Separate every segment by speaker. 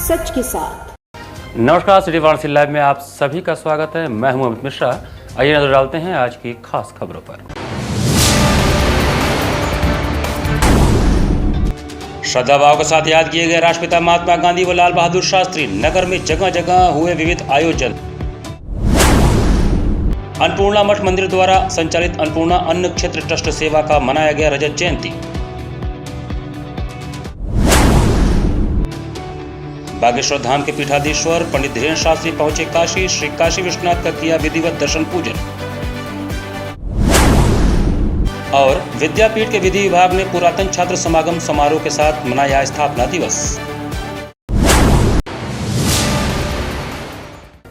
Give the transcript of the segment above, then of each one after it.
Speaker 1: सच के साथ।
Speaker 2: नमस्कार, सिटी वाराणसी लाइव में आप सभी का स्वागत है। मैं हूं अमित मिश्रा। आइए नजर डालते हैं आज की खास खबरों पर। श्रद्धा भाव के साथ याद किए गए राष्ट्रपिता महात्मा गांधी व लाल बहादुर शास्त्री। नगर में जगह जगह हुए विविध आयोजन। अन्नपूर्णा मठ मंदिर द्वारा संचालित अन्नपूर्णा अन्न क्षेत्र ट्रस्ट सेवा का मनाया गया रजत जयंती। बागेश्वर धाम के पीठाधीश्वर पंडित धीरेन्द्र शास्त्री पहुंचे काशी। श्री काशी विश्वनाथ का किया विधिवत दर्शन पूजन। और विद्यापीठ के विधि विभाग ने पुरातन छात्र समागम समारोह के साथ मनाया स्थापना दिवस।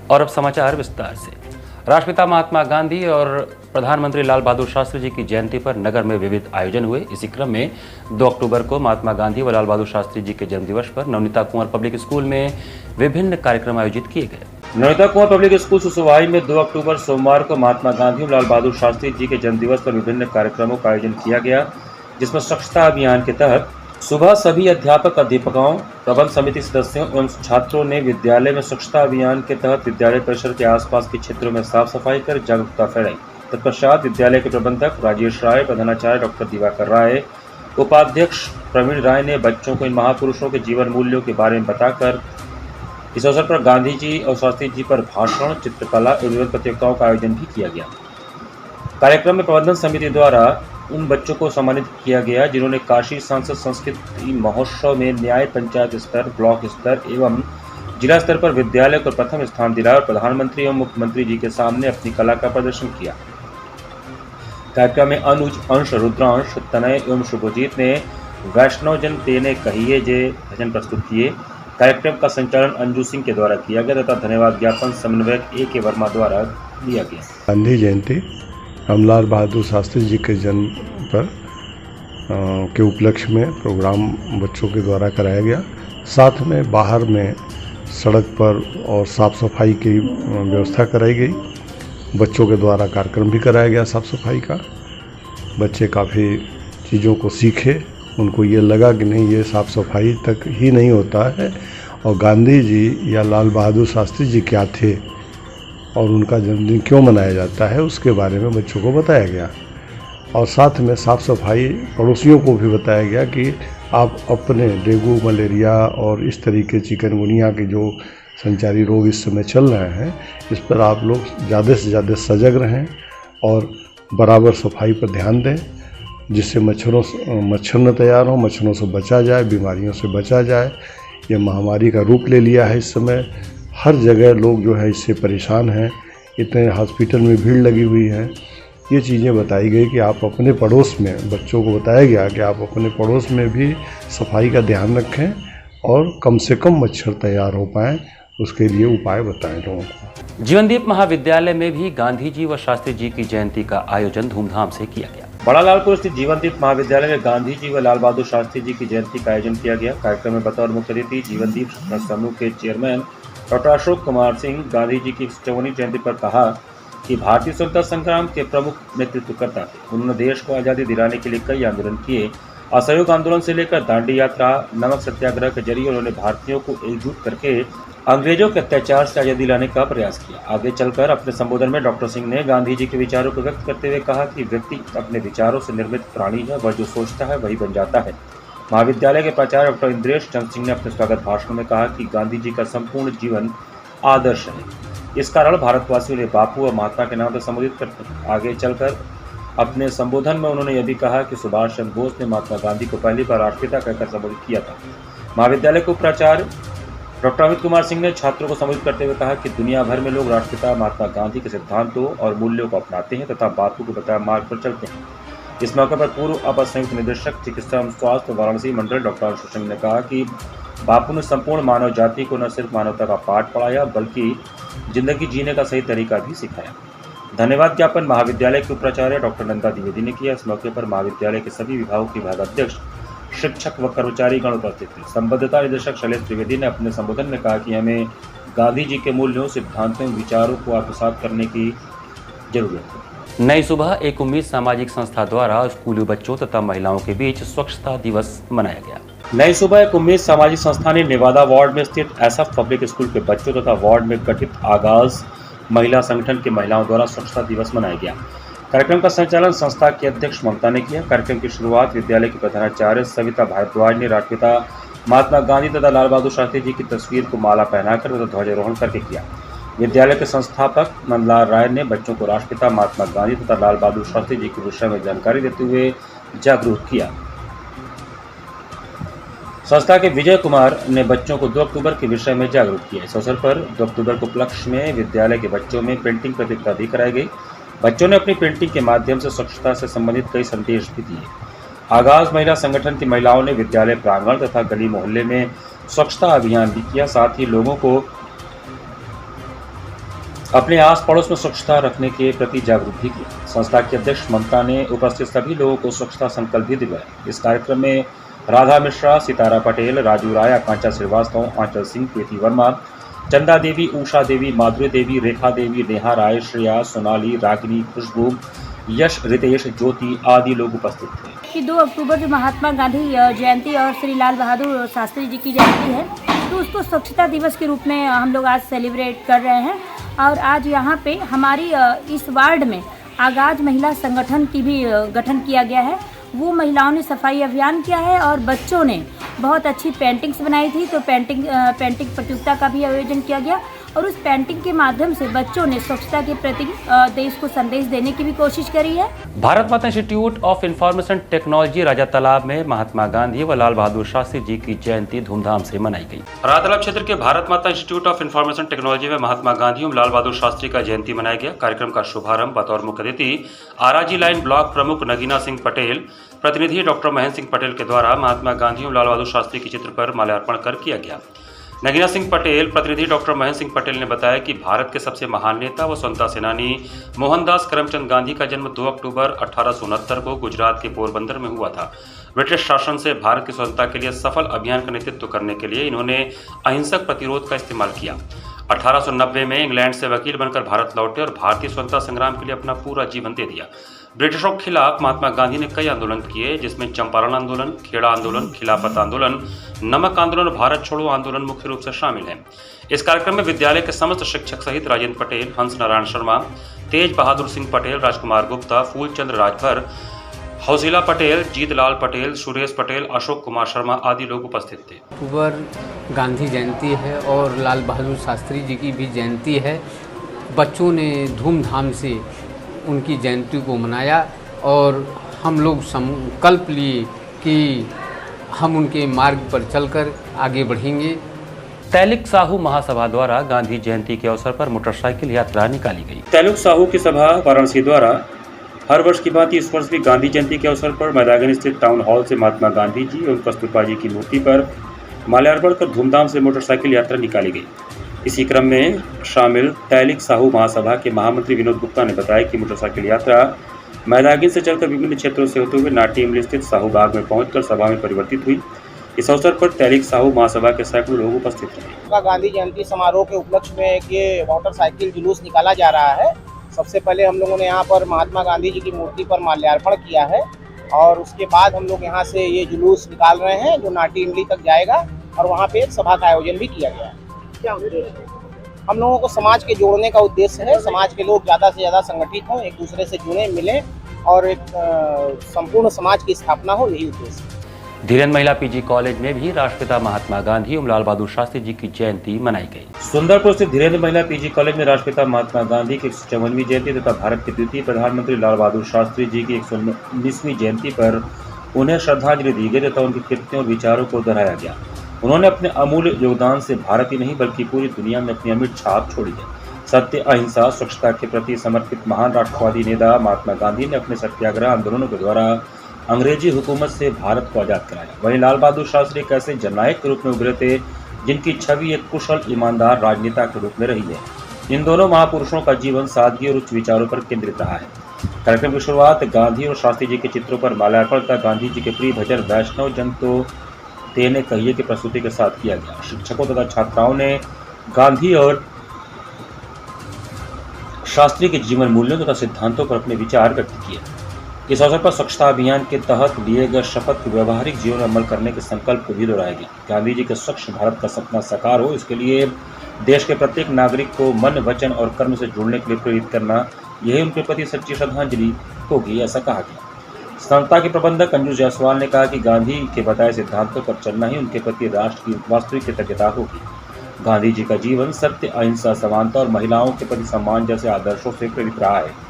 Speaker 2: और अब समाचार विस्तार से। राष्ट्रपिता महात्मा गांधी और प्रधानमंत्री लाल बहादुर शास्त्री जी की जयंती पर नगर में विविध आयोजन हुए। इसी क्रम में 2 अक्टूबर को महात्मा गांधी व लाल बहादुर शास्त्री जी के जन्मदिवस पर नवनीता कुंवर पब्लिक स्कूल में विभिन्न कार्यक्रम आयोजित किए गए। नवनीता कुंवर पब्लिक स्कूल सुसवाई में 2 अक्टूबर सोमवार को महात्मा गांधी और लाल बहादुर शास्त्री जी के जन्मदिवस पर विभिन्न कार्यक्रमों का आयोजन किया गया, जिसमें स्वच्छता अभियान के तहत सुबह सभी अध्यापक अध्यापकों, प्रबंध समिति सदस्यों एवं छात्रों ने विद्यालय में स्वच्छता अभियान के तहत विद्यालय परिसर के आसपास के क्षेत्रों में साफ सफाई कर जागरूकता फैलाई। तत्पश्चात विद्यालय के प्रबंधक राजेश राय, प्रधानाचार्य डॉक्टर दिवाकर राय, उपाध्यक्ष प्रवीण राय ने बच्चों को इन महापुरुषों के जीवन मूल्यों के बारे में बताकर इस अवसर पर गांधी जी और शास्त्री जी पर भाषण, चित्रकला एवं विभिन्न प्रतियोगिताओं का आयोजन भी किया गया। कार्यक्रम में प्रबंधन समिति द्वारा उन बच्चों को सम्मानित किया गया जिन्होंने काशी सांसद संस्कृति महोत्सव में न्याय पंचायत स्तर, ब्लॉक स्तर एवं जिला स्तर पर विद्यालय को प्रथम स्थान दिलाया और प्रधानमंत्री एवं मुख्यमंत्री जी के सामने अपनी कला का प्रदर्शन किया। कार्यक्रम में अनुज, अंश, रुद्रांश, तनय एवं शुभजीत ने वैष्णव जन तेने कहिए जे भजन प्रस्तुत किए। कार्यक्रम का संचालन अंजू सिंह के द्वारा किया गया तथा धन्यवाद ज्ञापन समन्वयक A.K. वर्मा द्वारा दिया गया।
Speaker 3: गांधी जयंती लाल बहादुर शास्त्री जी के जन्म पर के उपलक्ष्य में प्रोग्राम बच्चों के द्वारा कराया गया। साथ में बाहर में सड़क पर और साफ सफाई की व्यवस्था कराई गई। बच्चों के द्वारा कार्यक्रम भी कराया गया साफ सफाई का। बच्चे काफ़ी चीज़ों को सीखे। उनको ये लगा कि नहीं, ये साफ सफाई तक ही नहीं होता है और गांधी जी या लाल बहादुर शास्त्री जी क्या थे और उनका जन्मदिन क्यों मनाया जाता है उसके बारे में बच्चों को बताया गया। और साथ में साफ़ सफाई पड़ोसियों को भी बताया गया कि आप अपने डेंगू, मलेरिया और इस तरीके चिकनगुनिया के जो संचारी रोग इस समय चल रहे हैं, इस पर आप लोग ज़्यादा से ज़्यादा सजग रहें और बराबर सफाई पर ध्यान दें, जिससे मच्छर न तैयार हो, मच्छरों से बचा जाए, बीमारियों से बचा जाए। यह महामारी का रूप ले लिया है। इस समय हर जगह लोग जो है इससे परेशान हैं। इतने हॉस्पिटल में भीड़ लगी हुई है। ये चीज़ें बताई गई कि आप अपने पड़ोस में, बच्चों को बताया गया कि आप अपने पड़ोस में भी सफाई का ध्यान रखें और कम से कम मच्छर तैयार हो पाएँ, उसके लिए उपाय बताएं लोगों को।
Speaker 2: जीवनदीप महाविद्यालय में भी गांधी जी व शास्त्री जी की जयंती का आयोजन धूमधाम से किया गया। बड़ा लालपुर स्थित जीवनदीप महाविद्यालय में गांधी जी व लाल बहादुर शास्त्री जी की जयंती का आयोजन किया गया। कार्यक्रम में बतौर मुख्य अतिथि जीवनदीप समूह के चेयरमैन डॉक्टर अशोक कुमार सिंह गांधी जी की 54वीं जयंती पर कहा कि भारतीय स्वतंत्रता संग्राम के प्रमुख नेतृत्वकर्ता थे। उन्होंने देश को आज़ादी दिलाने के लिए कई आंदोलन किए। असहयोग आंदोलन से लेकर दांडी यात्रा, नमक सत्याग्रह के जरिए उन्होंने भारतीयों को एकजुट करके अंग्रेजों के अत्याचार से आज़ादी लाने का प्रयास किया। आगे चलकर अपने संबोधन में डॉक्टर सिंह ने गांधी जी के विचारों को व्यक्त करते हुए कहा कि व्यक्ति अपने विचारों से निर्मित प्राणी है, वह जो सोचता है वही बन जाता है। महाविद्यालय के प्राचार्य डॉक्टर इंद्रेश चंद्र सिंह ने अपने स्वागत भाषण में कहा कि गांधी जी का संपूर्ण जीवन आदर्श है। इस कारण भारतवासियों ने बापू और महात्मा के नाम पर संबोधित करते हैं। आगे चलकर अपने संबोधन में उन्होंने यह भी कहा कि सुभाष चंद्र बोस ने महात्मा गांधी को पहली बार राष्ट्रपिता कहकर संबोधित किया था। महाविद्यालय के उपाचार्य डॉक्टर अमित कुमार सिंह ने छात्रों को संबोधित करते हुए कहा कि दुनिया भर में लोग राष्ट्रपिता महात्मा गांधी के सिद्धांतों और मूल्यों को अपनाते हैं तथा बापू के बताए मार्ग पर चलते हैं। इस मौके पर पूर्व अपर संयुक्त निदेशक चिकित्सा एवं स्वास्थ्य वाराणसी मंडल डॉक्टर अंशु सिंह ने कहा कि बापू ने संपूर्ण मानव जाति को न सिर्फ मानवता का पाठ पढ़ाया बल्कि जिंदगी जीने का सही तरीका भी सिखाया। धन्यवाद ज्ञापन महाविद्यालय के उपाचार्य डॉक्टर नंदा द्विवेदी ने किया। इस मौके पर महाविद्यालय के सभी विभागों के विभागाध्यक्ष, शिक्षक व कर्मचारी गण उपस्थित थे। संबद्धता निदेशक शैलेश त्रिवेदी ने अपने संबोधन में कहा कि हमें गांधी जी के मूल्यों, सिद्धांतों, विचारों को आत्मसात करने की जरूरत है। नई सुबह एक उम्मीद सामाजिक संस्था द्वारा स्कूली बच्चों तथा महिलाओं के बीच स्वच्छता दिवस मनाया गया। नई सुबह एक उम्मीद सामाजिक संस्था ने नेवादा वार्ड में स्थित एसएफ पब्लिक स्कूल के बच्चों तथा वार्ड में गठित आगाज महिला संगठन की महिलाओं द्वारा स्वच्छता दिवस मनाया गया। कार्यक्रम का संचालन संस्था के अध्यक्ष ममता ने किया। कार्यक्रम की शुरुआत विद्यालय की प्रधानाचार्य सविता भारद्वाज ने राष्ट्रपिता महात्मा गांधी तथा लाल बहादुर शास्त्री जी की तस्वीर को माला पहनाकर तथा ध्वजारोहण करके किया। विद्यालय के संस्थापक नंदलाल राय ने बच्चों को राष्ट्रपिता महात्मा गांधी तथा लाल बहादुर शास्त्री जी के विषय में जानकारी देते हुए जागरूक किया। संस्था के विजय कुमार ने बच्चों को 2 अक्टूबर के विषय में जागरूक किया। इस अवसर पर 2 अक्टूबर के उपलक्ष्य में विद्यालय के बच्चों में पेंटिंग प्रतियोगिता भी कराई गई। बच्चों ने अपनी पेंटिंग के माध्यम से स्वच्छता से संबंधित कई संदेश भी दिए। आगाज महिला संगठन की महिलाओं ने विद्यालय प्रांगण तथा गली मोहल्ले में स्वच्छता अभियान भी किया। साथ ही लोगों को अपने आस पड़ोस में स्वच्छता रखने के प्रति जागरूक भी किया। संस्था के अध्यक्ष ममता ने उपस्थित सभी लोगों को स्वच्छता संकल्प भी दिलवाया। इस कार्यक्रम में राधा मिश्रा, सितारा पटेल, राजू राय, आकांक्षा श्रीवास्तव, आंचल सिंह, प्रीति वर्मा, चंदा देवी, उषा देवी, माधुरी देवी, रेखा देवी, नेहा राय, श्रेया, सोनाली, रागिनी, खुशबू, यश, रितेश, ज्योति आदि लोग उपस्थित थे।
Speaker 1: कि 2 अक्टूबर जो महात्मा गांधी जयंती और श्री लाल बहादुर शास्त्री जी की जयंती है, तो उसको स्वच्छता दिवस के रूप में हम लोग आज सेलिब्रेट कर रहे हैं। और आज यहाँ पे हमारी इस वार्ड में आगाज महिला संगठन की भी गठन किया गया है। वो महिलाओं ने सफाई अभियान किया है और बच्चों ने बहुत अच्छी पेंटिंग्स बनाई थी, तो पेंटिंग प्रतियोगिता का भी आयोजन किया गया और उस पेंटिंग के माध्यम से बच्चों ने स्वच्छता के प्रति देश को संदेश देने की भी कोशिश करी है।
Speaker 2: भारत माता इंस्टीट्यूट ऑफ इंफॉर्मेशन टेक्नोलॉजी राजा तालाब में महात्मा गांधी व लाल बहादुर शास्त्री जी की जयंती धूमधाम से मनाई गई। राजा तालाब क्षेत्र के भारत माता इंस्टीट्यूट ऑफ इंफॉर्मेशन टेक्नोलॉजी में महात्मा गांधी व लाल बहादुर शास्त्री का जयंती मनाया गया। कार्यक्रम का शुभारंभ बतौर मुख्य अतिथि आराजी लाइन ब्लॉक प्रमुख नगीना सिंह पटेल, प्रतिनिधि डॉक्टर महेंद्र सिंह पटेल के द्वारा महात्मा गांधी और लाल बहादुर शास्त्री के चित्र पर माल्यार्पण कर किया गया। नगीना सिंह पटेल, प्रतिनिधि डॉक्टर महेंद्र सिंह पटेल ने बताया कि भारत के सबसे महान नेता व स्वतंत्रता सेनानी मोहनदास करमचंद गांधी का जन्म 2 अक्टूबर 1869 को गुजरात के पोरबंदर में हुआ था। ब्रिटिश शासन से भारत की स्वतंत्रता के लिए सफल अभियान का नेतृत्व करने के लिए इन्होंने अहिंसक प्रतिरोध का इस्तेमाल किया। 1890 में इंग्लैंड से वकील बनकर भारत लौटे और भारतीय स्वतंत्रता संग्राम के लिए अपना पूरा जीवन दे दिया। ब्रिटिशों के खिलाफ महात्मा गांधी ने कई आंदोलन किए, जिसमें चंपारण आंदोलन, खेड़ा आंदोलन, खिलाफत आंदोलन, नमक आंदोलन और भारत छोड़ो आंदोलन मुख्य रूप से शामिल हैं। इस कार्यक्रम में विद्यालय के समस्त शिक्षक सहित राजेंद्र पटेल, हंस नारायण शर्मा, तेज बहादुर सिंह पटेल, राजकुमार गुप्ता, फूलचंद्र राजभर, हौसिला पटेल, जीतलाल पटेल, सुरेश पटेल, अशोक कुमार शर्मा आदि लोग उपस्थित थे।
Speaker 4: अक्टूबर गांधी जयंती है और लाल बहादुर शास्त्री जी की भी जयंती है। बच्चों ने धूमधाम से उनकी जयंती को मनाया और हम लोग संकल्प लिए कि हम उनके मार्ग पर चलकर आगे बढ़ेंगे।
Speaker 2: तैलिक साहू महासभा द्वारा गांधी जयंती के अवसर पर मोटरसाइकिल यात्रा निकाली गई। तैलिक साहू की सभा वाराणसी द्वारा हर वर्ष की भांति इस वर्ष भी गांधी जयंती के अवसर पर मैदान स्थित टाउन हॉल से महात्मा गांधी जी एवं कस्तूरबा जी की मूर्ति पर माल्यार्पण कर धूमधाम से मोटरसाइकिल यात्रा निकाली गई। इसी क्रम में शामिल तैलिक साहू महासभा के महामंत्री विनोद गुप्ता ने बताया कि मोटरसाइकिल यात्रा मैदागिन से चलकर विभिन्न क्षेत्रों से होते हुए नाटी इमली स्थित साहू बाग में पहुंचकर सभा में परिवर्तित हुई। इस अवसर पर तैलिक साहू महासभा के सैकड़ों लोग उपस्थित रहे।
Speaker 5: गांधी जयंती समारोह के उपलक्ष्य में ये मोटरसाइकिल जुलूस निकाला जा रहा है। सबसे पहले हम लोगों ने यहाँ पर महात्मा गांधी जी की मूर्ति पर माल्यार्पण किया है और उसके बाद हम लोग यहाँ से ये जुलूस निकाल रहे हैं जो नाटी इमली तक जाएगा और वहाँ पे एक सभा का आयोजन भी किया गया है। क्या उद्देश्य है? हम लोगों को समाज के जोड़ने का उद्देश्य है। समाज के लोग ज़्यादा से ज़्यादा संगठित हों, एक दूसरे से जुड़ें, मिलें और एक संपूर्ण समाज की स्थापना हो, यही उद्देश्य है।
Speaker 2: धीरेन्द्र महिला पीजी कॉलेज में भी राष्ट्रपिता महात्मा गांधी एवं लाल बहादुर शास्त्री जी की जयंती मनाई गई। सुंदरपुर स्थित धीरेन्द्र महिला पीजी कॉलेज में राष्ट्रपिता महात्मा गांधी की 154वीं जयंती तथा भारत के द्वितीय प्रधानमंत्री लाल बहादुर शास्त्री जी की 119वीं जयंती पर उन्हें श्रद्धांजलि दी गई तथा उनके कृत्यों और विचारों को दोहराया गया। उन्होंने अपने अमूल्य योगदान से भारत ही नहीं बल्कि पूरी दुनिया में अपनी अमिट छाप छोड़ी है। सत्य, अहिंसा, स्वच्छता के प्रति समर्पित महान राष्ट्रवादी नेता महात्मा गांधी ने अपने सत्याग्रह आंदोलनों के द्वारा अंग्रेजी हुकूमत से भारत को आजाद कराया। वहीं लाल बहादुर शास्त्री एक ऐसे जननायक के रूप में उभरे थे जिनकी छवि एक कुशल ईमानदार राजनेता के रूप में रही है। इन दोनों महापुरुषों का जीवन सादगी और उच्च विचारों पर केंद्रित रहा है। कार्यक्रम की शुरुआत गांधी और शास्त्री जी के चित्रों पर माल्यार्पण कर गांधी जी के प्रिय भजन वैष्णव जन तो तेने कहिए की प्रस्तुति के साथ किया गया। शिक्षकों तथा छात्राओं ने गांधी और शास्त्री के जीवन मूल्यों तथा सिद्धांतों पर अपने विचार व्यक्त किए। इस अवसर पर स्वच्छता अभियान के तहत लिए गए शपथ को व्यवहारिक जीवन में अमल करने के संकल्प को भी दोहराया गया। गांधी जी के स्वच्छ भारत का सपना साकार हो, इसके लिए देश के प्रत्येक नागरिक को मन, वचन और कर्म से जुड़ने के लिए प्रेरित करना, यही उनके प्रति सच्ची श्रद्धांजलि होगी, ऐसा कहा गया। संस्था के प्रबंधक अंजू जायसवाल ने कहा कि गांधी के बताए सिद्धांतों पर चलना ही उनके प्रति राष्ट्र की वास्तविक कृतज्ञता होगी। गांधी जी का जीवन सत्य, अहिंसा, समानता और महिलाओं के प्रति सम्मान जैसे आदर्शों से प्रेरित रहा है।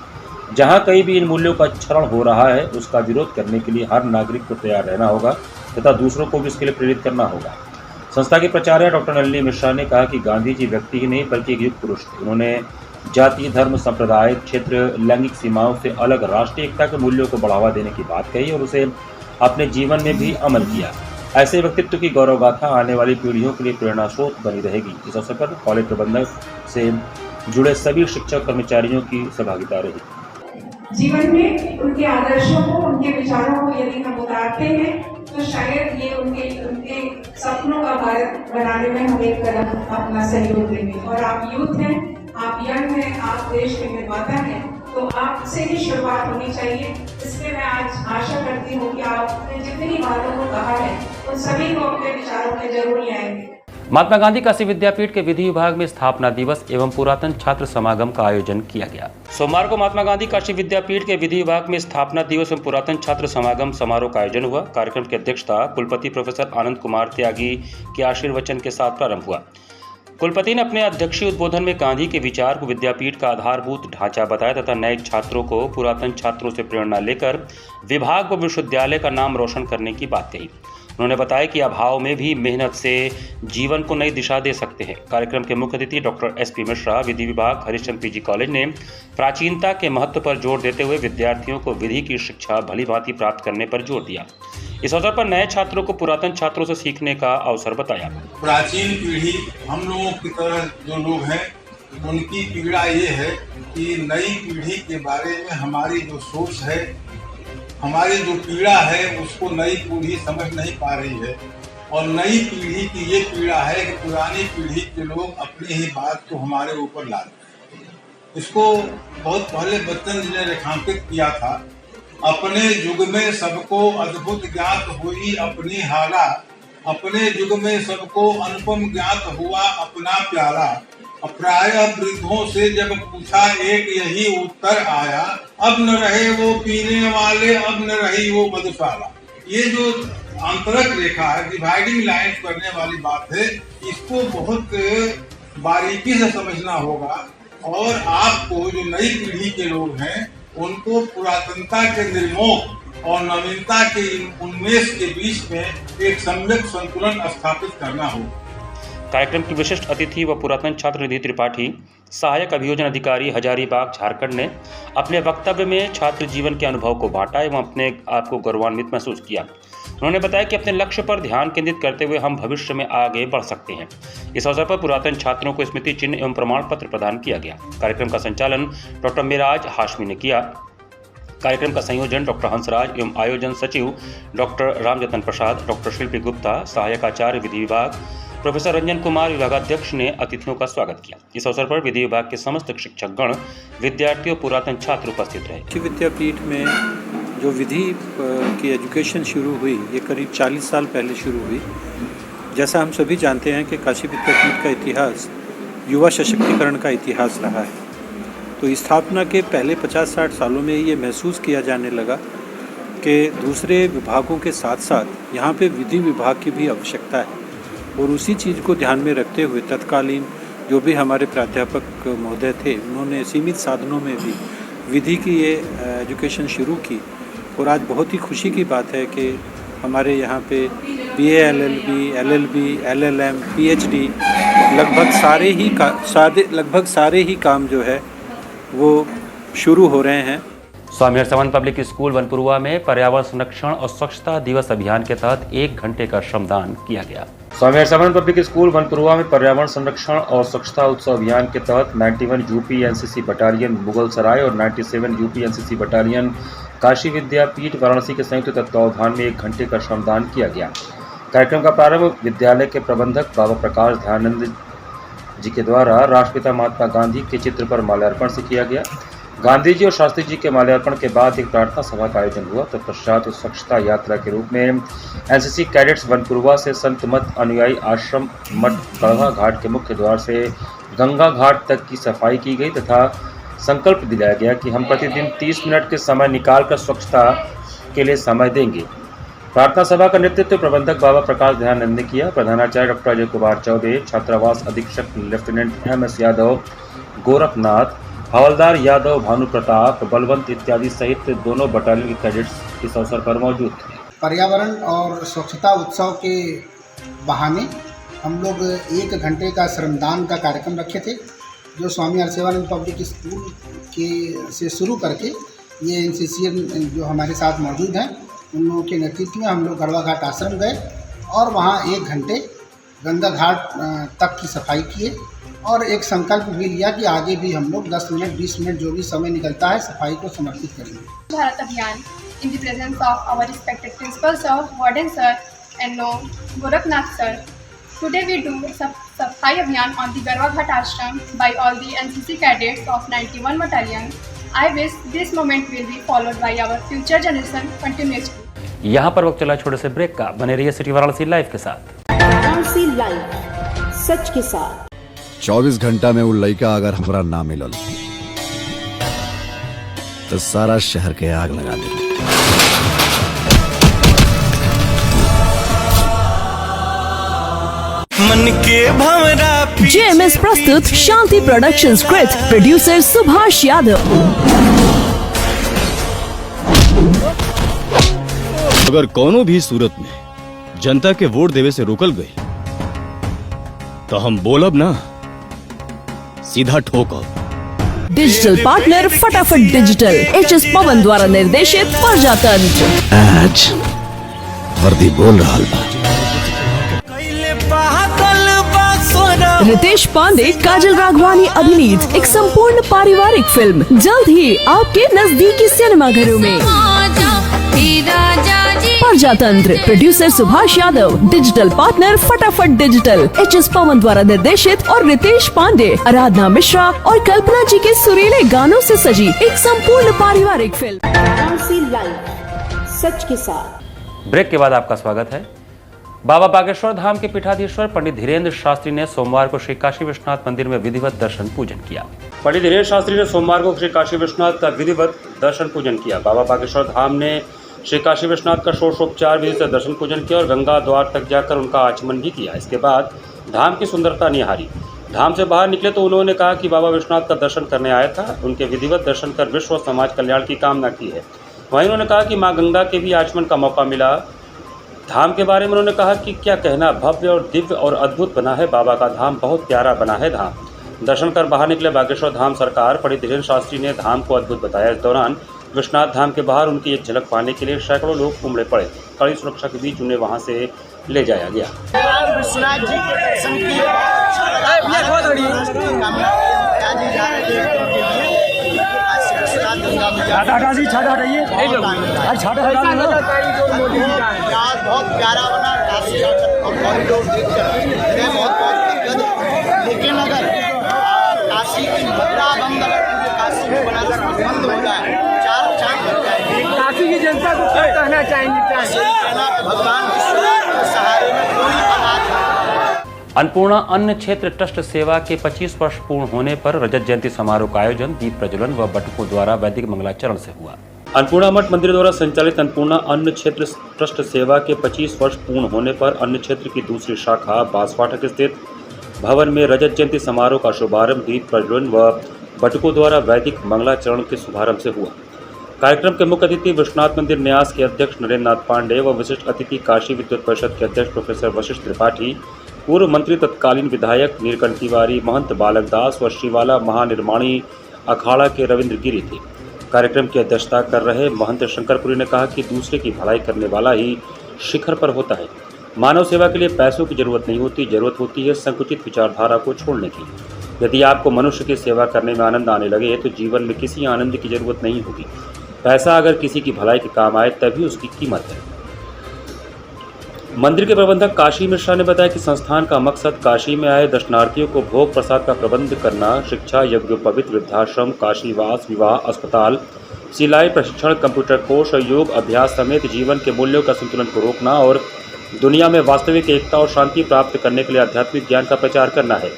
Speaker 2: जहां कहीं भी इन मूल्यों का क्षरण हो रहा है, उसका विरोध करने के लिए हर नागरिक को तैयार रहना होगा तथा दूसरों को भी इसके लिए प्रेरित करना होगा। संस्था के प्राचार्य डॉक्टर नलिनी मिश्रा ने कहा कि गांधी जी व्यक्ति ही नहीं बल्कि एक युग पुरुष थे। उन्होंने जाति, धर्म, संप्रदाय, क्षेत्र, लैंगिक सीमाओं से अलग राष्ट्रीय एकता के मूल्यों को बढ़ावा देने की बात कही और उसे अपने जीवन में भी अमल किया। ऐसे व्यक्तित्व की गौरव गाथा आने वाली पीढ़ियों के लिए प्रेरणा स्रोत बनी रहेगी। इस अवसर पर कॉलेज प्रबंधक से जुड़े सभी शिक्षक कर्मचारियों की सहभागिता रही।
Speaker 6: जीवन में उनके आदर्शों को, उनके विचारों को यदि हम उतारते हैं तो शायद ये उनके सपनों का भारत बनाने में हम एक कदम अपना सहयोग देंगे। और आप यूथ हैं, आप यंग हैं, आप देश के निर्माता हैं, तो आपसे ही शुरुआत होनी चाहिए। इसलिए मैं आज आशा करती हूँ कि आपने जितनी बातों को कहा है उन सभी को अपने विचारों में जरूर ले आएंगे।
Speaker 2: महात्मा गांधी काशी विद्यापीठ के विधि विभाग में स्थापना दिवस एवं पुरातन छात्र समागम का आयोजन किया गया। सोमवार को महात्मा गांधी काशी विद्यापीठ के विधि विभाग में स्थापना दिवस एवं पुरातन छात्र समागम समारोह का आयोजन हुआ। कार्यक्रम की अध्यक्षता कुलपति प्रोफेसर आनंद कुमार त्यागी के आशीर्वचन के साथ प्रारंभ हुआ। कुलपति ने अपने अध्यक्षीय उद्बोधन में गांधी के विचार को विद्यापीठ का आधारभूत ढांचा बताया तथा नए छात्रों को पुरातन छात्रों से प्रेरणा लेकर विभाग व विश्वविद्यालय का नाम रोशन करने की बात कही। उन्होंने बताया कि अभाव में भी मेहनत से जीवन को नई दिशा दे सकते हैं। कार्यक्रम के मुख्य अतिथि डॉक्टर SP मिश्रा, विधि विभाग, हरिश्चंद्र PG कॉलेज ने प्राचीनता के महत्व पर जोर देते हुए विद्यार्थियों को विधि की शिक्षा भली भांति प्राप्त करने पर जोर दिया। इस अवसर पर नए छात्रों को पुरातन छात्रों से सीखने का अवसर बताया।
Speaker 7: प्राचीन पीढ़ी हम लोगों की तरह जो लोग हैं, उनकी पीड़ा ये है कि नई पीढ़ी के बारे में हमारी जो सोच है, हमारी जो पीड़ा है, उसको नई पीढ़ी समझ नहीं पा रही है। और नई पीढ़ी की ये पीड़ा है कि पुरानी पीढ़ी के लोग अपनी ही बात को हमारे ऊपर ला देते हैं। इसको बहुत पहले बच्चन जी ने रेखांकित किया था। अपने युग में सबको अद्भुत ज्ञात हुई अपनी हाला, अपने युग में सबको अनुपम ज्ञात हुआ अपना प्याला। प्राय वृद्धों से जब पूछा एक यही उत्तर आया, अब न रहे वो पीने वाले, अब न रही वो मधुशाला। ये जो अंतरक रेखा है, डिवाइडिंग लाइन करने वाली बात है, इसको बहुत बारीकी से समझना होगा। और आपको जो नई पीढ़ी के लोग हैं, उनको पुरातनता के निर्मोह और नवीनता के उन्मेष के बीच में एक सम्यक संतुलन स्थापित करना होगा।
Speaker 2: कार्यक्रम की विशिष्ट अतिथि व पुरातन छात्र निधि त्रिपाठी, सहायक अभियोजन अधिकारी, हजारीबाग, झारखंड ने अपने वक्तव्य में छात्र जीवन के अनुभव को बांटा एवं अपने आप को गौरवान्वित महसूस किया। उन्होंने बताया कि अपने लक्ष्य पर ध्यान केंद्रित करते हुए हम भविष्य में आगे बढ़ सकते हैं। इस अवसर पर पुरातन छात्रों को स्मृति चिन्ह एवं प्रमाण पत्र प्रदान किया गया। कार्यक्रम का संचालन डॉक्टर मिराज हाशमी ने किया। कार्यक्रम का संयोजन डॉक्टर हंसराज एवं आयोजन सचिव डॉक्टर रामजतन प्रसाद, डॉक्टर शिल्पी गुप्ता, सहायक आचार्य विधि विभाग प्रोफेसर रंजन कुमार, विभागाध्यक्ष ने अतिथियों का स्वागत किया। इस अवसर पर विधि विभाग के समस्त शिक्षकगण, विद्यार्थी और पुरातन छात्र उपस्थित रहे।
Speaker 8: काशी विद्यापीठ में जो विधि की एजुकेशन शुरू हुई, ये करीब 40 साल पहले शुरू हुई। जैसा हम सभी जानते हैं कि काशी विद्यापीठ का इतिहास युवा सशक्तिकरण का इतिहास रहा है। तो स्थापना के पहले 50-60 सालों में ये महसूस किया जाने लगा कि दूसरे विभागों के साथ साथ यहाँ पे विधि विभाग की भी आवश्यकता है। और उसी चीज़ को ध्यान में रखते हुए तत्कालीन जो भी हमारे प्राध्यापक महोदय थे, उन्होंने सीमित साधनों में भी विधि की ये एजुकेशन शुरू की। और आज बहुत ही खुशी की बात है कि हमारे यहाँ पे BA LLB, LLB, LLM, PhD लगभग सारे ही काम जो है वो शुरू हो रहे हैं।
Speaker 2: स्वामी हरसमन पब्लिक स्कूल वनपुरुआ में पर्यावरण संरक्षण और स्वच्छता दिवस अभियान के तहत 1 घंटे का श्रमदान किया गया। स्वामी हरसमन पब्लिक स्कूल वनपुरुआ में पर्यावरण संरक्षण और स्वच्छता उत्सव अभियान के तहत 91 UP NCC बटालियन मुगलसराय और 97 UP NCC बटालियन काशी विद्यापीठ वाराणसी के संयुक्त तत्वावधान में 1 घंटे का श्रमदान किया गया। कार्यक्रम का प्रारंभ विद्यालय के प्रबंधक बाबा प्रकाश दयानंद जी के द्वारा राष्ट्रपिता महात्मा गांधी के चित्र पर माल्यार्पण से किया गया। गांधी जी और शास्त्री जी के माल्यार्पण के बाद एक प्रार्थना सभा का आयोजन हुआ। तत्पश्चात स्वच्छता यात्रा के रूप में एनसीसी कैडेट्स वनपुरवा से संत मत अनुयायी आश्रम मठ गढ़वा घाट के मुख्य द्वार से गंगा घाट तक की सफाई की गई तथा संकल्प दिलाया गया कि हम प्रतिदिन 30 मिनट के समय निकालकर स्वच्छता के लिए समय देंगे। प्रार्थना सभा का नेतृत्व प्रबंधक बाबा प्रकाश दयानंद ने किया। प्रधानाचार्य डॉक्टर अजय कुमार चौबे, छात्रावास अधीक्षक लेफ्टिनेंट एमएस यादव, गोरखनाथ, हवलदार यादव, भानु प्रताप, बलवंत इत्यादि सहित दोनों बटालियन के कैडेट्स इस अवसर पर मौजूद थे।
Speaker 5: पर्यावरण और स्वच्छता उत्सव के बहाने हम लोग 1 घंटे का श्रमदान का कार्यक्रम रखे थे, जो स्वामी हरसेवानंद पब्लिक स्कूल के से शुरू करके ये एनसीसी जो हमारे साथ मौजूद हैं उन लोगों के नेतृत्व में हम लोग गढ़वा घाट आश्रम गए और वहाँ 1 घंटे गंगा घाट तक की सफाई किए और एक संकल्प भी लिया कि आगे भी हम लोग 10 मिनट 20 मिनट जो भी समय निकलता है सफाई को समर्पित करेंगे।
Speaker 9: भारत अभियान in the presence of our respected principal sir, warden sir and no Gorakhnath sir. Today we do Safai Abhiyan on the Garwa Ghat Ashram by all the NCC cadets of 91 Battalion. I wish this moment will be followed by our future generation continuously.
Speaker 2: यहाँ पर वक्त चला छोटे से break का। बने रहिए city Varanasi live के साथ।
Speaker 10: वाराणसी लाइव, सच के साथ।
Speaker 11: 24 घंटा में वो लड़का अगर हमारा ना मिलल तो सारा शहर के आग लगा दे।
Speaker 12: मन के भंवरा
Speaker 10: जेएमएस प्रस्तुत शांति प्रोडक्शन कृत प्रोड्यूसर सुभाष यादव।
Speaker 11: अगर कोनो भी सूरत में जनता के वोट देवे से रोकल गई तो हम बोलब ना, सीधा ठोकब।
Speaker 10: डिजिटल पार्टनर फटाफट डिजिटल एचएस पवन द्वारा निर्देशित प्रजातंत्र।
Speaker 11: आज वर्दी बोल रहा बा।
Speaker 10: रितेश पांडे, काजल राघवानी अभिनीत एक संपूर्ण पारिवारिक फिल्म जल्द ही आपके नजदीकी सिनेमाघरों में। प्रजातंत्र, producer Subhash Yadav, digital partner फटाफट डिजिटल एचएस पवन द्वारा निर्देशित और रितेश पांडे, आराधना मिश्रा और कल्पना जी के सुरीले गानों से सजी एक संपूर्ण पारिवारिक फिल्म वाराणसी लाइव, सच के साथ।
Speaker 2: ब्रेक के बाद आपका स्वागत है। बाबा बागेश्वर धाम के पीठाधीश्वर पंडित धीरेन्द्र शास्त्री ने सोमवार को श्री काशी विश्वनाथ मंदिर में विधिवत दर्शन पूजन किया। पंडित धीरेन्द्र शास्त्री ने सोमवार को श्री काशी विश्वनाथ का विधिवत दर्शन पूजन किया। बाबा बागेश्वर धाम ने श्री काशी विश्वनाथ का षोडशोपचार विधि से दर्शन पूजन किया और गंगा द्वार तक जाकर उनका आचमन भी किया। इसके बाद धाम की सुंदरता निहारी। धाम से बाहर निकले तो उन्होंने कहा कि बाबा विश्वनाथ का दर्शन करने आया था, उनके विधिवत दर्शन कर विश्व समाज कल्याण की कामना की है। वहीं उन्होंने कहा कि माँ गंगा के भी आचमन का मौका मिला। धाम के बारे में उन्होंने कहा कि क्या कहना, भव्य और दिव्य और अद्भुत बना है बाबा का धाम, बहुत प्यारा बना है धाम। दर्शन कर बाहर निकले बागेश्वर धाम सरकार पंडित धीरेन्द्र शास्त्री ने धाम को अद्भुत बताया। इस दौरान विश्वनाथ धाम के बाहर उनकी एक झलक पाने के लिए सैकड़ों लोग उमड़े पड़े। कड़ी सुरक्षा के बीच उन्हें वहां से ले जाया गया।
Speaker 5: विश्वनाथ जी के दर्शन की बहुत प्यारा बना और कॉरिडोर देखकर बहुत लेकिन अगर काशी की मुद्रा बंद अगर पूरे काशी में बनाकर बंद हो जाए, चार चांद लग जाएंगे। काशी की जनता को क्या कहना चाहेंगे? भगवान विश्वनाथ के सहारे में कोई अनाथ नहीं।
Speaker 2: अन्नपूर्णा अन्न क्षेत्र ट्रस्ट सेवा के 25 वर्ष पूर्ण होने पर रजत जयंती समारोह का आयोजन दीप प्रज्वलन व बटुकों द्वारा वैदिक मंगलाचरण से हुआ। अन्नपूर्णा मठ मंदिर द्वारा संचालित अन्नपूर्णा अन्न क्षेत्र ट्रस्ट सेवा के 25 वर्ष पूर्ण होने पर अन्न क्षेत्र की दूसरी शाखा बांसफाटक स्थित भवन में रजत जयंती समारोह का शुभारंभ दीप प्रज्वलन व बटुकों द्वारा वैदिक मंगलाचरण के शुभारंभ से हुआ। कार्यक्रम के मुख्य अतिथि विश्वनाथ मंदिर न्यास के अध्यक्ष नरेंद्र नाथ पांडे व विशिष्ट अतिथि काशी विद्युत परिषद के अध्यक्ष प्रोफेसर वशिष्ठ त्रिपाठी, पूर्व मंत्री तत्कालीन विधायक नीलकंठ तिवारी, महंत बालक दास व श्रीवाला महानिर्माणी अखाड़ा के रविंद्र गिरी थे। कार्यक्रम की अध्यक्षता कर रहे महंत शंकरपुरी ने कहा कि दूसरे की भलाई करने वाला ही शिखर पर होता है। मानव सेवा के लिए पैसों की जरूरत नहीं होती, जरूरत होती है संकुचित विचारधारा को छोड़ने की। यदि आपको मनुष्य की सेवा करने में आनंद आने लगे तो जीवन में किसी आनंद की जरूरत नहीं होगी। पैसा अगर किसी की भलाई के काम आए तभी उसकी कीमत है। मंदिर के प्रबंधक काशी मिश्रा ने बताया कि संस्थान का मकसद काशी में आए दर्शनार्थियों को भोग प्रसाद का प्रबंध करना, शिक्षा, यज्ञोपवीत, वृद्धाश्रम, काशीवास, विवाह, अस्पताल, सिलाई प्रशिक्षण, कंप्यूटर कोर्स और योग अभ्यास समेत जीवन के मूल्यों का संतुलन को रोकना और दुनिया में वास्तविक एकता और शांति प्राप्त करने के लिए आध्यात्मिक ज्ञान का प्रचार करना है।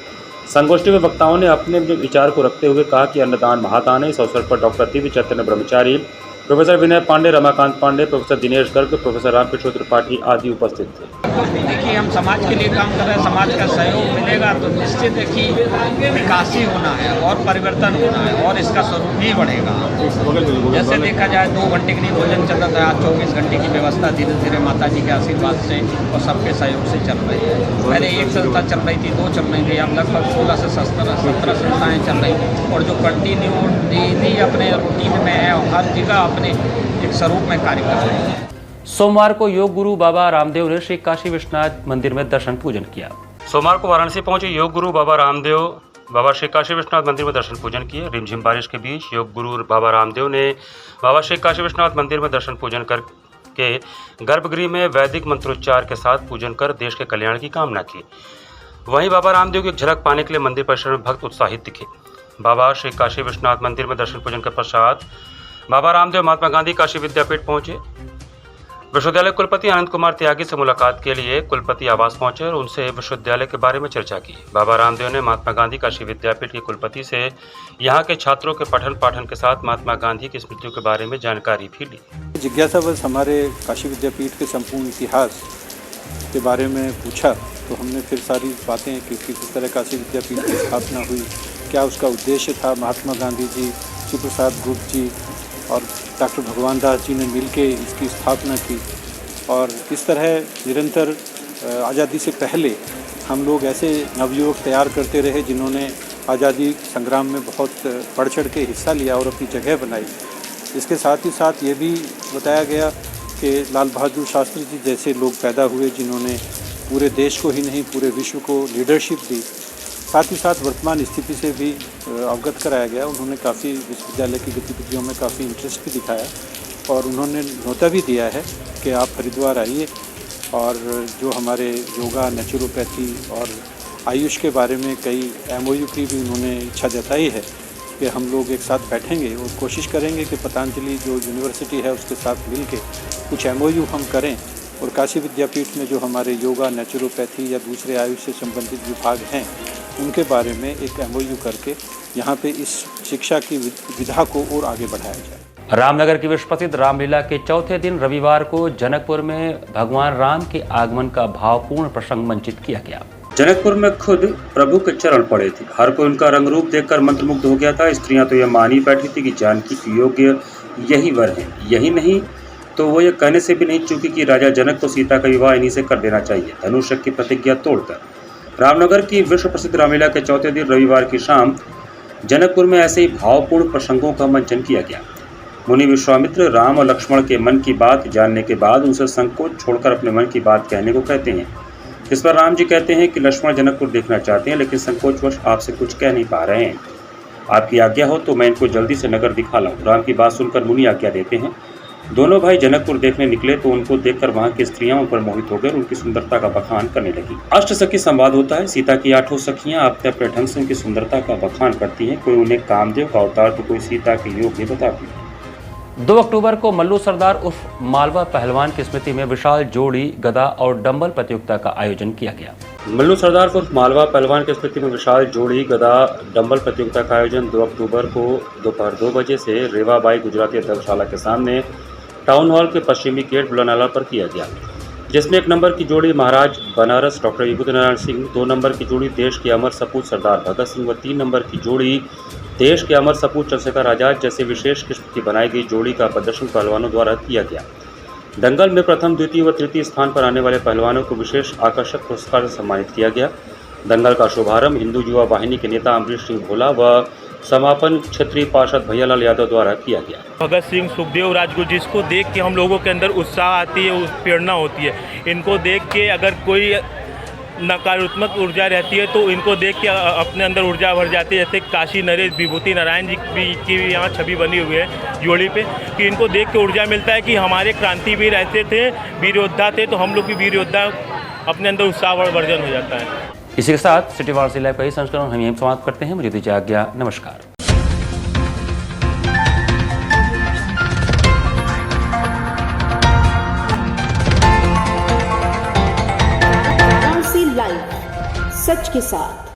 Speaker 2: संगोष्ठी में वक्ताओं ने अपने विचार को रखते हुए कहा कि अन्नदान महादान है। इस अवसर पर डॉक्टर दिव्य चैतन्य ब्रह्मचारी, प्रोफेसर विनय पांडे, रमाकांत पांडे, प्रोफेसर दिनेश गर्ग, प्रोफेसर रामकिशोर त्रिपाठी आदि उपस्थित थे।
Speaker 13: देखिए, हम समाज के लिए काम कर रहे हैं, समाज का सहयोग मिलेगा तो निश्चित है कि विकास ही होना है और परिवर्तन होना है और इसका स्वरूप भी बढ़ेगा। जैसे देखा जाए 2 घंटे के लिए भोजन चल रहा था, आज 24 घंटे की व्यवस्था धीरे धीरे माता जी के आशीर्वाद से और सबके सहयोग से चल रही है। पहले 1 संस्था चल रही थी, 2 चल रही थी, अब लगभग 16 से 17 संस्थाएँ चल रही थी और जो कंटिन्यू डेली अपने रूटीन में है और हर जगह अपने एक स्वरूप में कार्य कर रहे हैं।
Speaker 2: सोमवार को योग गुरु बाबा रामदेव ने श्री काशी विश्वनाथ मंदिर में दर्शन पूजन किया। सोमवार को वाराणसी पहुंचे योग गुरु बाबा रामदेव बाबा श्री काशी विश्वनाथ मंदिर में दर्शन पूजन किए। रिमझिम बारिश के बीच योग गुरु बाबा रामदेव ने बाबा श्री काशी विश्वनाथ मंदिर में दर्शन पूजन करके गर्भगृह में वैदिक मंत्रोच्चार के साथ पूजन कर देश के कल्याण की कामना की। वहीं बाबा रामदेव की झलक पाने के लिए मंदिर परिसर में भक्त उत्साहित दिखे। बाबा श्री काशी विश्वनाथ मंदिर में दर्शन पूजन के पश्चात बाबा रामदेव महात्मा गांधी काशी विद्यापीठ पहुंचे। विश्वविद्यालय कुलपति आनंद कुमार त्यागी से मुलाकात के लिए कुलपति आवास पहुंचे और उनसे विश्वविद्यालय के बारे में चर्चा की। बाबा रामदेव ने महात्मा गांधी काशी विद्यापीठ के कुलपति से यहां के छात्रों के पठन पाठन के साथ महात्मा गांधी की स्मृतियों के बारे में जानकारी भी ली।
Speaker 8: जिज्ञासावश हमारे काशी विद्यापीठ के संपूर्ण इतिहास के बारे में पूछा तो हमने फिर सारी बातें कि किस तरह काशी विद्यापीठ की स्थापना हुई, क्या उसका उद्देश्य था। महात्मा गांधी जी, शिव प्रसाद गुप्त जी और डॉक्टर भगवान दास जी ने मिलके इसकी स्थापना की और किस तरह निरंतर आज़ादी से पहले हम लोग ऐसे नवयुवक तैयार करते रहे जिन्होंने आज़ादी संग्राम में बहुत बढ़ चढ़ के हिस्सा लिया और अपनी जगह बनाई। इसके साथ ही साथ ये भी बताया गया कि लाल बहादुर शास्त्री जी जैसे लोग पैदा हुए जिन्होंने पूरे देश को ही नहीं पूरे विश्व को लीडरशिप दी। साथ ही साथ वर्तमान स्थिति से भी अवगत कराया गया। उन्होंने काफ़ी विश्वविद्यालय की गतिविधियों में काफ़ी इंटरेस्ट भी दिखाया और उन्होंने न्योता भी दिया है कि आप हरिद्वार आइए और जो हमारे योगा, नेचुरोपैथी और आयुष के बारे में कई MOU की भी उन्होंने इच्छा जताई है कि हम लोग एक साथ बैठेंगे और कोशिश करेंगे कि पतंजलि जो यूनिवर्सिटी है उसके साथ मिल के कुछ MOU हम करें और काशी विद्यापीठ में जो हमारे योगा, नेचुरोपैथी या दूसरे आयुष से संबंधित विभाग हैं उनके बारे में एक MOU करके यहाँ पे इस शिक्षा की विधा को और आगे बढ़ाया जाए।
Speaker 2: रामनगर की विश्व प्रसिद्ध रामलीला के चौथे दिन रविवार को जनकपुर में भगवान राम के आगमन का भावपूर्ण प्रसंग मंचित किया गया। जनकपुर में खुद प्रभु के चरण पड़े थे। हर कोई उनका रंग रूप देखकर मंत्रमुग्ध हो गया था। स्त्रियां तो यह मानी बैठी थी कि जानकी की योग्य यही वर है। यही नहीं तो वो ये कहने से भी नहीं चूकी कि राजा जनक को सीता का विवाह इन्हीं से कर देना चाहिए। धनुष की प्रतिज्ञा तोड़कर रामनगर की विश्व प्रसिद्ध रामलीला के चौथे दिन रविवार की शाम जनकपुर में ऐसे ही भावपूर्ण प्रसंगों का मंचन किया गया। मुनि विश्वामित्र राम और लक्ष्मण के मन की बात जानने के बाद उनसे संकोच छोड़कर अपने मन की बात कहने को कहते हैं। इस पर राम जी कहते हैं कि लक्ष्मण जनकपुर देखना चाहते हैं लेकिन संकोचवश आपसे कुछ कह नहीं पा रहे हैं। आपकी आज्ञा हो तो मैं इनको जल्दी से नगर दिखा लाऊं। राम की बात सुनकर मुनि आज्ञा देते हैं। दोनों भाई जनकपुर देखने निकले तो उनको देखकर वहां की स्त्रियां उन पर मोहित होकर उनकी सुंदरता का बखान करने लगी। अष्ट सखी संवाद होता है। सीता की 8 सखियां अपने अपने ढंग से उनकी सुंदरता का बखान करती हैं। कोई उन्हें कामदेव का अवतार तो कोई सीता के योग्य बताती है। 2 अक्टूबर को मल्लू सरदार उर्फ मालवा पहलवान की स्मृति में विशाल जोड़ी, गदा और डंबल प्रतियोगिता का आयोजन किया गया। मल्लू सरदार उर्फ मालवा पहलवान की स्मृति में विशाल जोड़ी, गदा, डंबल प्रतियोगिता का आयोजन 2 अक्टूबर को दोपहर 2 बजे से रेवाबाई गुजराती धर्मशाला के सामने टाउन हॉल के पश्चिमी गेट बुलानाला पर किया गया, जिसमें 1 नंबर की जोड़ी महाराज बनारस डॉक्टर विभूति नारायण सिंह, 2 नंबर की जोड़ी देश के अमर सपूत सरदार भगत सिंह व 3 नंबर की जोड़ी देश के अमर सपूत चंद्रशेखर आजाद जैसे विशेष किस्म की बनाई गई जोड़ी का प्रदर्शन पहलवानों द्वारा किया गया। दंगल में प्रथम, द्वितीय व तृतीय स्थान पर आने वाले पहलवानों को विशेष आकर्षक पुरस्कार से सम्मानित किया गया। दंगल का शुभारंभ हिंदू युवा वाहिनी के नेता अमरीश सिंह भोला व समापन क्षेत्रीय पार्षद भैयालाल यादव द्वारा किया गया।
Speaker 14: भगत सिंह, सुखदेव, राजगुरु, जिसको देख के हम लोगों के अंदर उत्साह आती है, प्रेरणा होती है। इनको देख के अगर कोई नकारात्मक ऊर्जा रहती है, तो इनको देख के अपने अंदर ऊर्जा भर जाती है। जैसे काशी नरेश विभूति नारायण जी की भी यहाँ छवि बनी हुई है जोड़ी पे, कि इनको देख के ऊर्जा मिलता है कि हमारे क्रांतिवीर ऐसे थे, वीर योद्धा थे, तो हम लोग भी वीर योद्धा, अपने अंदर उत्साह वर्धन हो जाता है।
Speaker 2: इसी के साथ सिटी वार्ता लाइव का ये संस्करण हम यहीं समाप्त करते हैं। मुझे दीजिए आज्ञा, नमस्कार।
Speaker 10: लाइव, सच के साथ।